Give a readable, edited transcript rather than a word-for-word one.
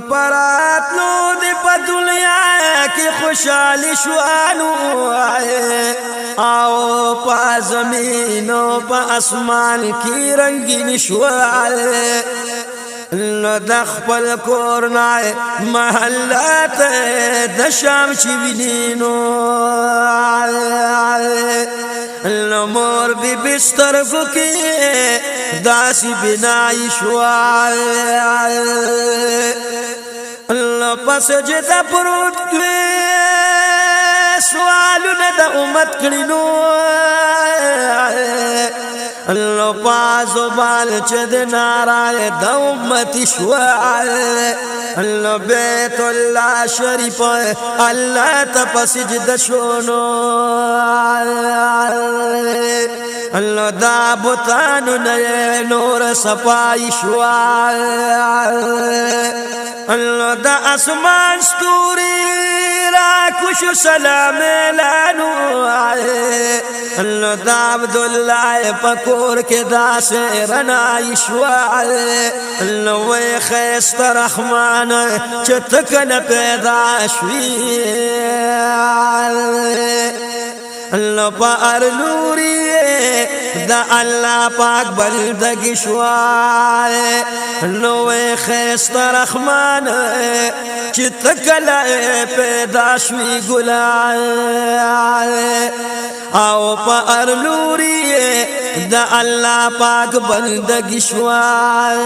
پراتلو دی پا دنیا کی خوشحالی شوانو او پا زمین و پا اسمان کی رنگین شوانو نو دخپل کورنای محلات دشام چی بینینو نو مور بی بسترگو کی داسی بنائی شوال نو پس جدا پروت کلی سوالو ندا امت کرنو اللہ پازو بال چد نارائے دا امتی شوال اللہ بیت اللہ شریف اللہ تپسجد شونو اللہ دا بطانو نئے نور سپائی شوال اللہ دا اسمان ستوری راکوشو سلام لانو اللہ دا عبداللہ پکور کے دا سے رنائی شوال اللہ وی خیست رحمان چتکن پیدا شویل اللہ پا ارلوری دا اللہ پاک بلدگی شوال اللہ وی خیست رحمان چتکن پیدا شوی گلال او پا ارلوری دا اللہ پاک بندگی شوال